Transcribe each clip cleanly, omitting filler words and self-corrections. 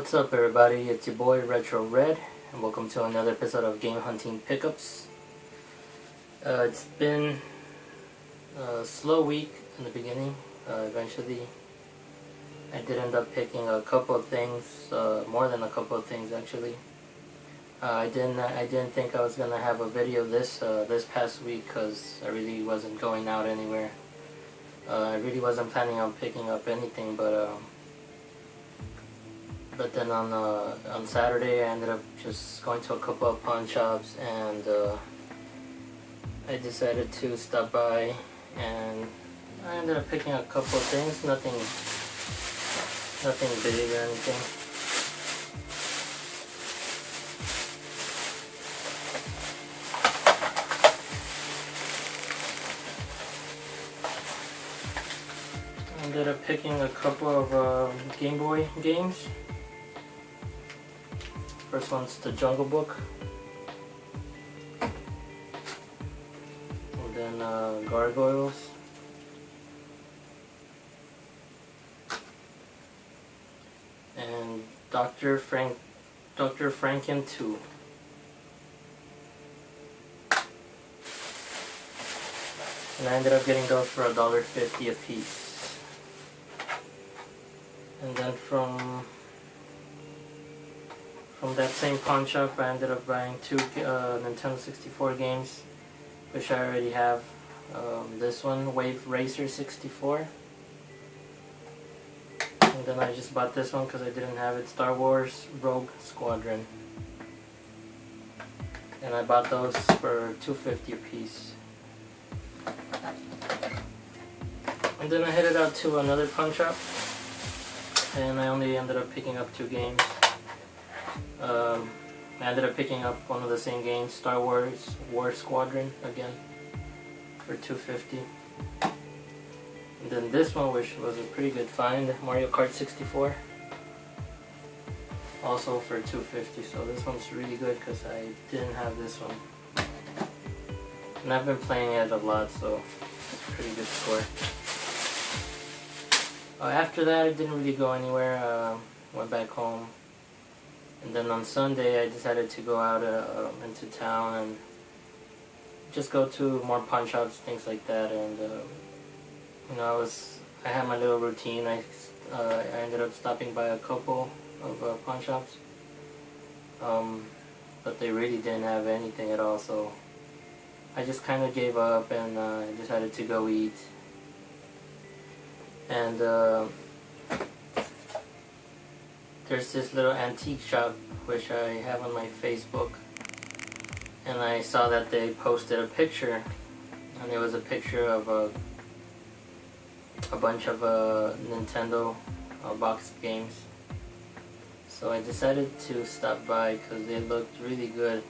What's up everybody, it's your boy Retro Red, and welcome to another episode of Game Hunting Pickups. It's been a slow week in the beginning. Eventually I did end up picking a couple of things, more than a couple of things actually. I didn't think I was gonna have a video this past week because I really wasn't going out anywhere. I really wasn't planning on picking up anything, but then on Saturday I ended up just going to a couple of pawn shops, and I decided to stop by, and I ended up picking a couple of things, nothing big or anything. I ended up picking a couple of Game Boy games. First one's the Jungle Book, and then Gargoyles, and Dr. Franken 2. And I ended up getting those for $1.50 a piece. And then from that same pawn shop, I ended up buying two Nintendo 64 games, which I already have. This one, Wave Racer 64. And then I just bought this one because I didn't have it, Star Wars Rogue Squadron. And I bought those for $2.50 a piece. And then I headed out to another pawn shop, and I only ended up picking up 2 games. I ended up picking up one of the same games, Star Wars War Squadron, again, for $2.50. And then this one, which was a pretty good find, Mario Kart 64, also for $2.50. So this one's really good because I didn't have this one. And I've been playing it a lot, so it's a pretty good score. After that, I didn't really go anywhere. Went back home. And then on Sunday, I decided to go out into town and just go to more pawn shops, things like that. And you know, I had my little routine. I ended up stopping by a couple of pawn shops, but they really didn't have anything at all. So I just kind of gave up and decided to go eat. And there's this little antique shop which I have on my Facebook, and I saw that they posted a picture, and it was a picture of a bunch of Nintendo box games. So I decided to stop by because they looked really good,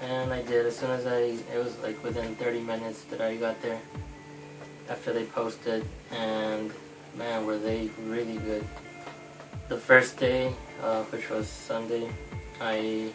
and I did. As soon as it was like within 30 minutes that I got there after they posted, and man, were they really good. The first day, which was Sunday, I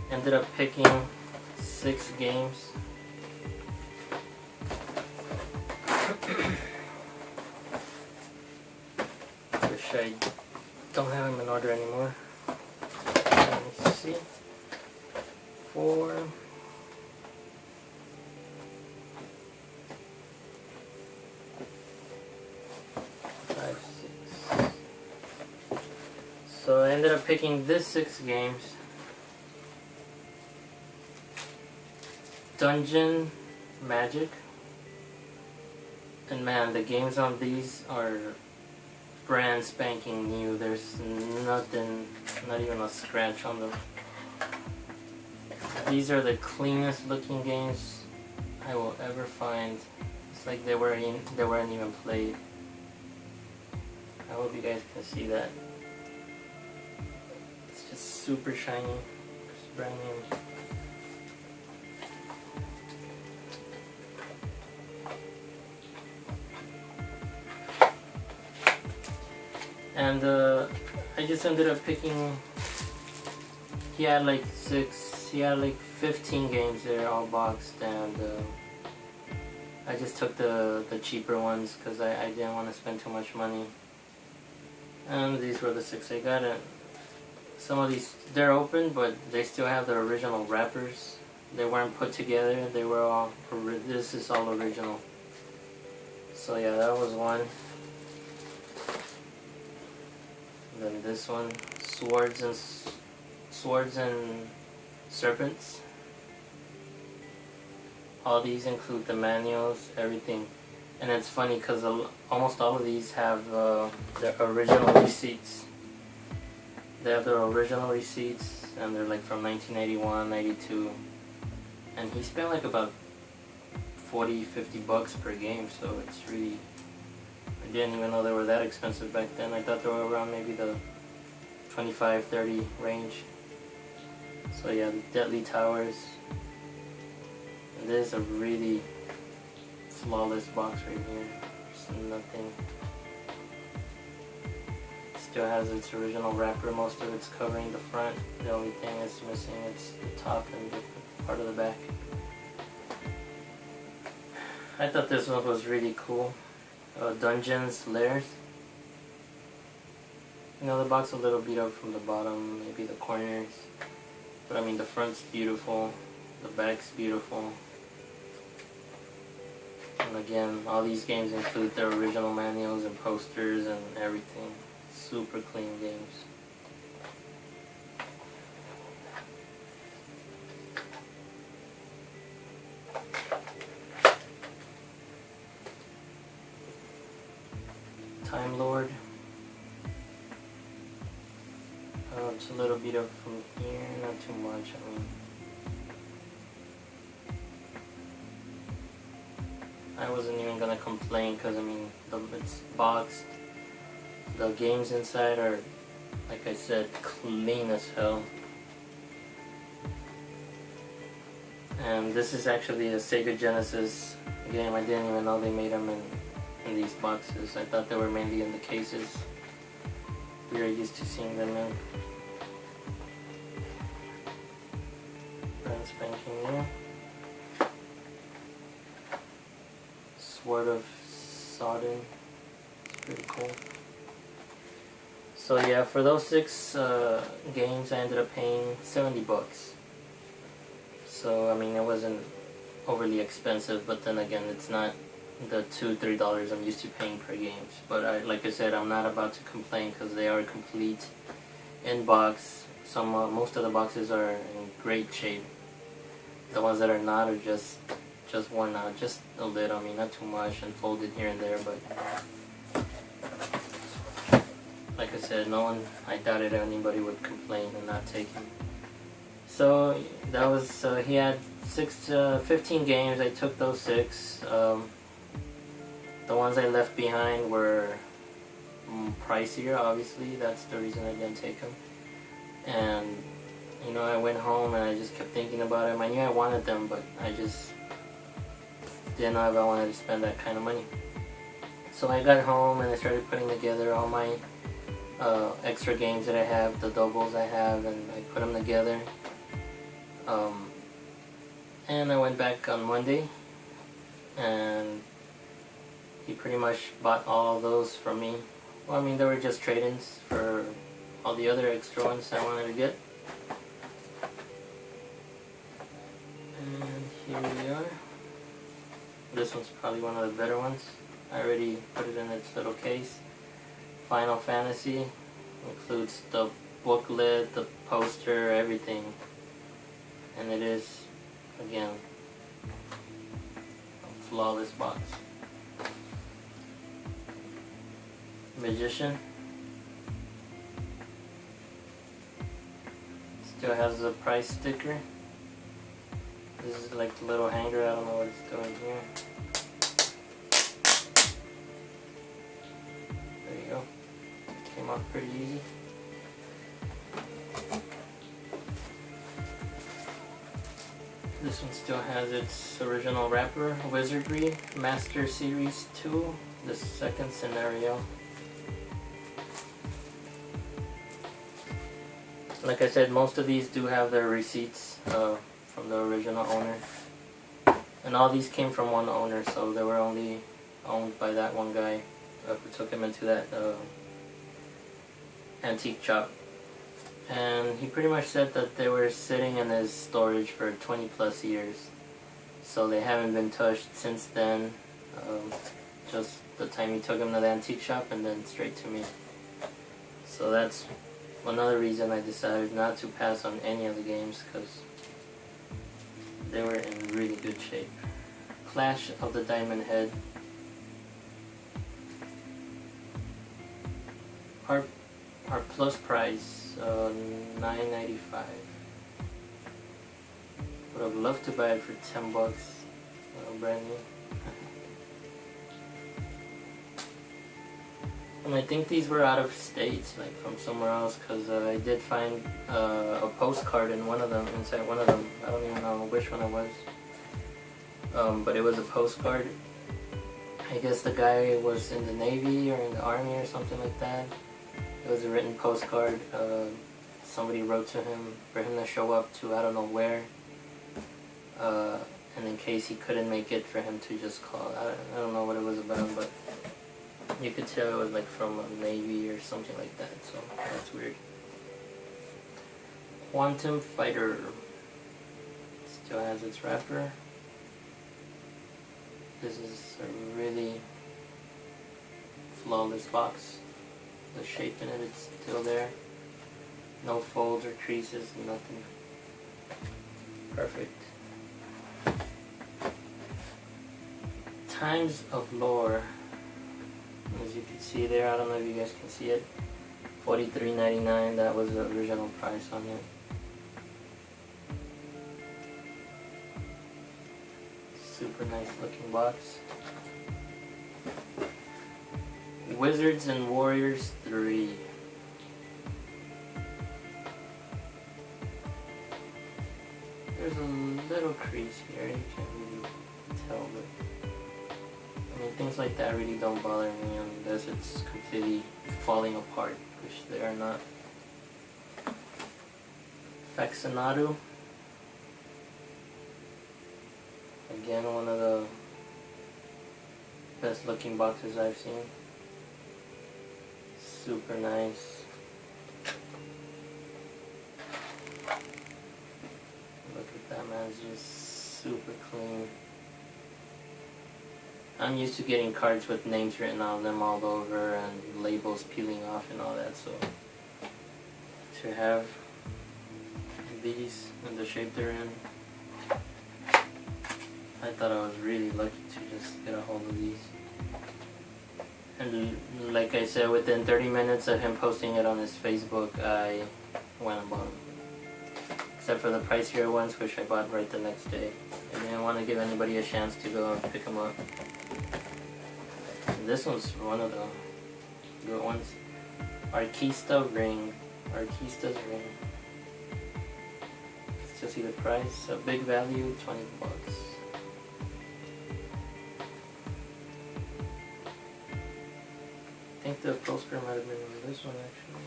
ended up picking 6 games. Which I don't have them in order anymore. Let me see. 4. So I ended up picking this 6 games. Dungeon Magic. And man, the games on these are brand spanking new. There's nothing, not even a scratch on them. These are the cleanest looking games I will ever find. It's like they weren't even played. I hope you guys can see that. It's super shiny. It's brand new. And I just ended up picking. He had like 15 games there, all boxed, and I just took the cheaper ones because I didn't want to spend too much money. And these were the 6 I got. It some of these, they're open, but they still have their original wrappers. They weren't put together. They were all, this is all original. So yeah, that was one. And then this one, Swords and Serpents. All these include the manuals, everything. And it's funny because almost all of these have their original receipts. They have their original receipts, and they're like from 1981, 92. And he spent like about 40-50 bucks per game, so it's really, I didn't even know they were that expensive back then. I thought they were around maybe the 25-30 range. So yeah, the Deadly Towers. And this is a really flawless box right here. There's nothing. Still has its original wrapper. Most of it's covering the front. The only thing it's missing is the top and the part of the back. I thought this one was really cool. Dungeons, Lairs. You know, the box a little beat up from the bottom, maybe the corners. But I mean, the front's beautiful. The back's beautiful. And again, all these games include their original manuals and posters and everything. Super clean games. Time Lord. It's a little beat up from here, not too much. I mean, I wasn't even gonna complain because I mean, it's boxed. The games inside are, like I said, clean as hell. And this is actually a Sega Genesis game. I didn't even know they made them in these boxes. I thought they were mainly in the cases. We are used to seeing them in. Brand spanking new. Sword of Sodden. It's pretty cool. So yeah, for those 6 games, I ended up paying 70 bucks. So I mean, it wasn't overly expensive, but then again, it's not the $2-3 I'm used to paying per games. But like I said, I'm not about to complain because they are complete in box. Most of the boxes are in great shape. The ones that are not are just worn out, just a little. I mean, not too much, and folded here and there, but. Like I said, I doubted anybody would complain and not take him. So that was, he had 15 games. I took those 6. The ones I left behind were pricier, obviously. That's the reason I didn't take them. And, you know, I went home and I just kept thinking about them. I knew I wanted them, but I just didn't know if I wanted to spend that kind of money. So I got home and I started putting together all my extra games that I have, the doubles I have, and I put them together. And I went back on Monday, and he pretty much bought all of those from me. Well, I mean, they were just trade-ins for all the other extra ones I wanted to get. And here we are. This one's probably one of the better ones. I already put it in its little case. Final Fantasy includes the booklet, the poster, everything. And it is, again, a flawless box. Magician. Still has the price sticker. This is like the little hanger, I don't know what it's doing here. There you go. Came off pretty easy. This one still has its original wrapper, Wizardry Master Series 2, the second scenario. Like I said, most of these do have their receipts from the original owner. And all these came from one owner, so they were only owned by that one guy who took him into that antique shop. and he pretty much said that they were sitting in his storage for 20 plus years, so they haven't been touched since then. Just the time he took them to the antique shop and then straight to me. So that's another reason I decided not to pass on any of the games, because they were in really good shape. Clash of the Diamond Head. Our plus price, $9.95. Would have loved to buy it for $10, brand new. And I think these were out of state, like from somewhere else, because I did find a postcard in one of them, inside one of them. I don't even know which one it was. But it was a postcard. I guess the guy was in the Navy or in the Army or something like that. It was a written postcard. Somebody wrote to him for him to show up to I don't know where. And in case he couldn't make it, for him to just call. I don't know what it was about, but you could tell it was like from a Navy or something like that, so that's weird. Quantum Fighter. Still has its wrapper. This is a really flawless box. The shape in it is still there. No folds or creases, nothing. Perfect. Times of Lore. As you can see there, I don't know if you guys can see it. $43.99, that was the original price on it. Super nice looking box. Wizards and Warriors 3. There's a little crease here, you can't really tell, but I mean, things like that really don't bother me unless it's completely falling apart, which they are not. Faxinado. Again, one of the best looking boxes I've seen. Super nice. Look at that, man, it's just super clean. I'm used to getting cards with names written on them all over and labels peeling off and all that, so to have these in the shape they're in, I thought I was really lucky to just get a hold of these. And like I said, within 30 minutes of him posting it on his Facebook, I went and bought them. Except for the pricier ones, which I bought right the next day. I didn't want to give anybody a chance to go and pick them up. And this one's one of the good ones. Arquista Ring. Arquista's Ring. Let's see the price. A big value, $20. I think the poster might have been on this one actually.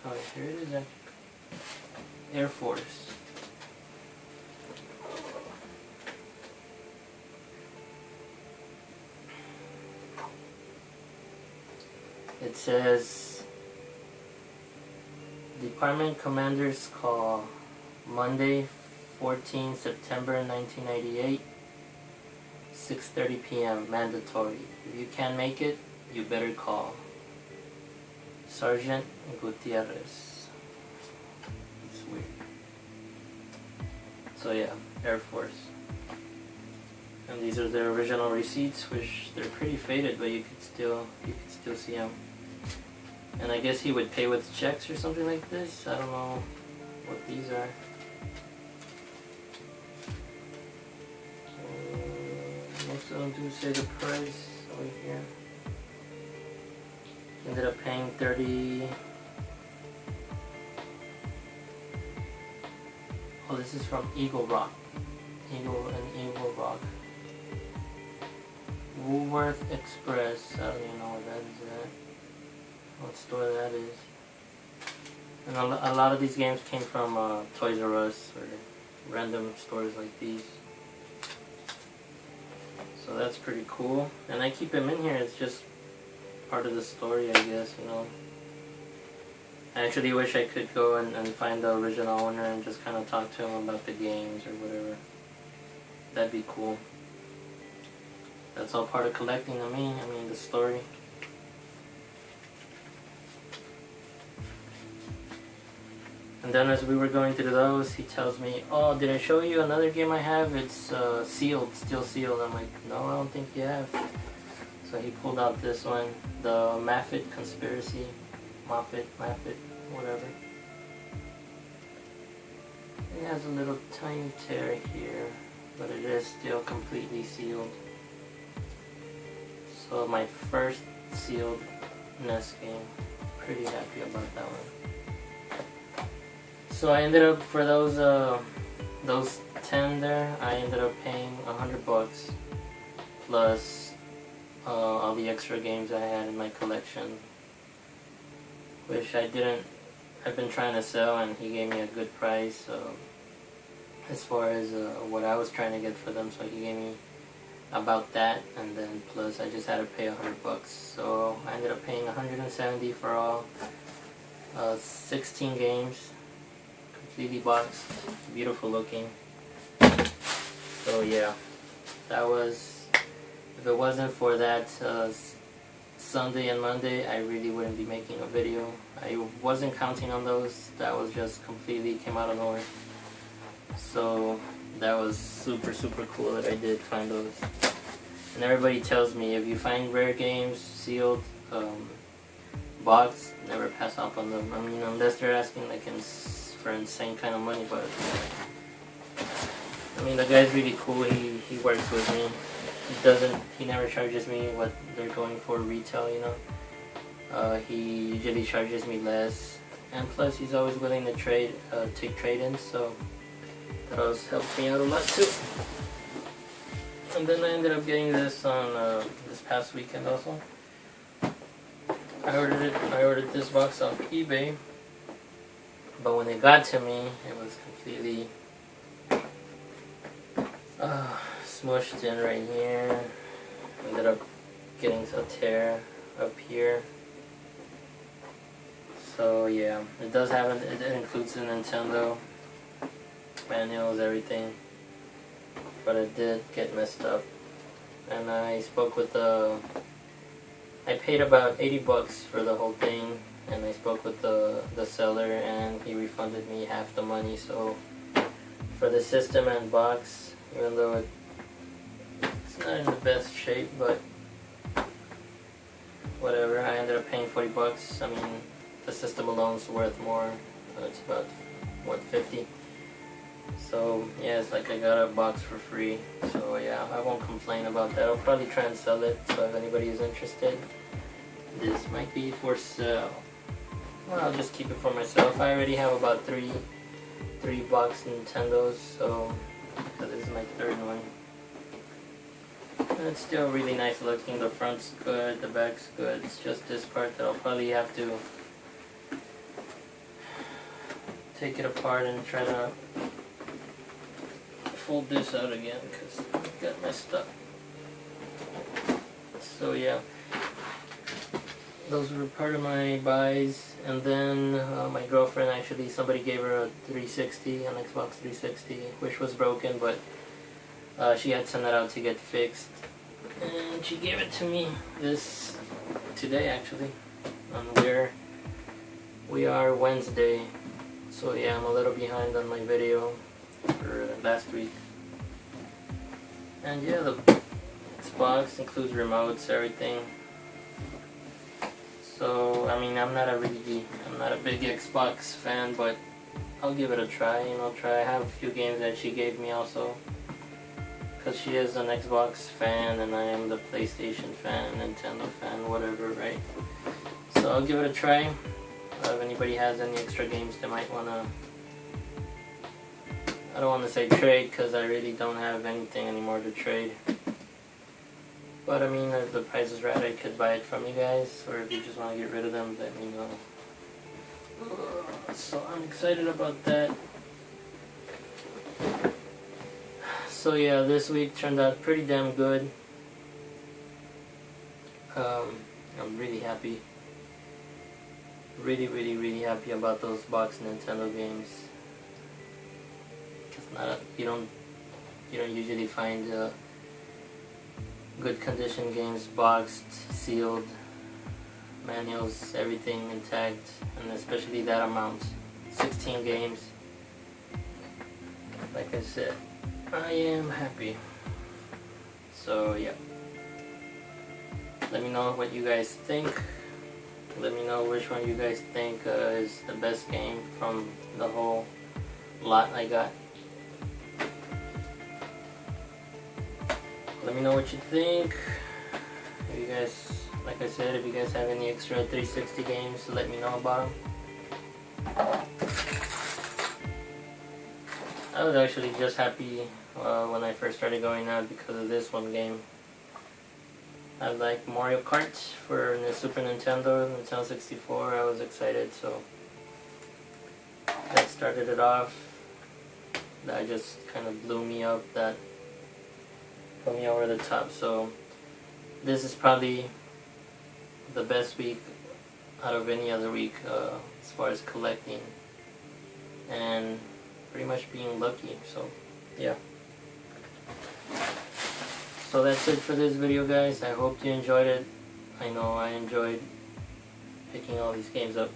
Oh, here it is actually. Air Force. It says Department Commander's Call, Monday, 14 September 1998, 6:30 p.m. Mandatory. If you can't make it, you better call. Sergeant Gutierrez. It's weird. So yeah, Air Force. And these are their original receipts, which they're pretty faded, but you could still see them. And I guess he would pay with checks or something like this. I don't know what these are. Most of them do say the price over here. Ended up paying 30. Oh, this is from Eagle Rock. Eagle Rock. Woolworth Express. I don't even know what that is at. What store that is. And a lot of these games came from Toys R Us or random stores like these. So that's pretty cool. And I keep them in here. It's just part of the story, I guess, you know. I actually wish I could go and find the original owner and just kind of talk to him about the games or whatever. That'd be cool. That's all part of collecting to me. I mean, the story. And then as we were going through those, he tells me, "Oh, did I show you another game I have? It's sealed, still sealed." I'm like, "No, I don't think you have." So he pulled out this one, the Moffat Conspiracy. Moffat, whatever. It has a little tiny tear here, but it is still completely sealed. So my first sealed NES game. Pretty happy about that one. So I ended up, for those 10 there, I ended up paying $100 plus all the extra games I had in my collection, which I've been trying to sell, and he gave me a good price as far as what I was trying to get for them. So he gave me about that, and then plus I just had to pay $100. So I ended up paying $170 for all 16 games, completely boxed, beautiful looking. So yeah, that was, if it wasn't for that Sunday and Monday, I really wouldn't be making a video. I wasn't counting on those. That was just completely came out of nowhere. So that was super cool that I did find those. And everybody tells me, if you find rare games sealed, boxed, never pass up on them. I mean, unless they're asking like for insane kind of money. But I mean, the guy's really cool. He works with me. He never charges me what they're going for retail, you know. He usually charges me less, and plus he's always willing to take trade-ins, so that always helps me out a lot too. And then I ended up getting this on this past weekend also. I ordered this box off eBay, but when it got to me, it was completely smushed in right here. Ended up getting a tear up here. So yeah, it does have it includes the Nintendo manuals, everything, but it did get messed up. And I spoke with I paid about $80 for the whole thing, and I spoke with the seller, and he refunded me half the money. So for the system and box, even though it's not in the best shape, but whatever, I ended up paying $40. I mean, the system alone's worth more. It's about, what, 50? So yeah, it's like I got a box for free. So yeah, I won't complain about that. I'll probably try and sell it, so if anybody is interested, this might be for sale. Well, I'll just keep it for myself. I already have about three box Nintendos, so this is my third one. And it's still really nice looking. The front's good, the back's good. It's just this part that I'll probably have to take it apart and try to fold this out again because it got messed up. So yeah, those were part of my buys. And then my girlfriend, actually, somebody gave her a 360, an Xbox 360, which was broken, but she had sent it out to get fixed, and she gave it to me today actually, and we are Wednesday, so yeah, I'm a little behind on my video for last week. And yeah, this box includes remotes, everything. So I mean, I'm not a big Xbox fan, but I'll give it a try. I have a few games that she gave me also, because she is an Xbox fan and I am the PlayStation fan, Nintendo fan, whatever, right? So I'll give it a try. If anybody has any extra games they might wanna, I don't want to say trade, because I really don't have anything anymore to trade. But I mean, if the price is right, I could buy it from you guys, or if you just want to get rid of them, let me know. So I'm excited about that. So yeah, this week turned out pretty damn good. I'm really happy. really happy about those box Nintendo games. It's not you don't usually find good condition games boxed, sealed, manuals, everything intact, and especially that amount, 16 games. Like I said, I am happy. So yeah, let me know what you guys think. Let me know which one you guys think is the best game from the whole lot I got. Let me know what you think. If you guys, like I said, if you guys have any extra 360 games, let me know about them. I was actually just happy when I first started going out because of this one game. I like Mario Kart for the Super Nintendo 64. I was excited, so that started it off. That just kind of blew me up. That put me over the top. So this is probably the best week out of any other week as far as collecting and pretty much being lucky. So yeah. So that's it for this video, guys. I hope you enjoyed it. I know I enjoyed picking all these games up.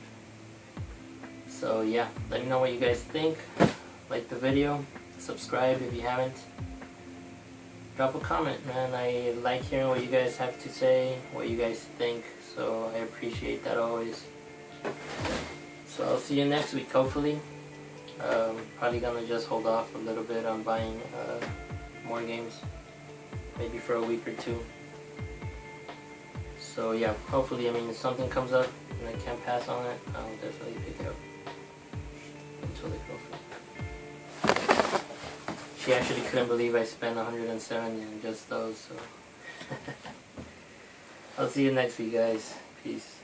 So yeah, let me know what you guys think. Like the video, subscribe if you haven't. Drop a comment, man. I like hearing what you guys have to say, what you guys think. So I appreciate that always. So I'll see you next week, hopefully. Probably gonna just hold off a little bit on buying more games. Maybe for a week or two. So yeah, hopefully, I mean, if something comes up and I can't pass on it, I'll definitely pick it up until they go free. She actually couldn't believe I spent 170 on just those, so. I'll see you next week, guys. Peace.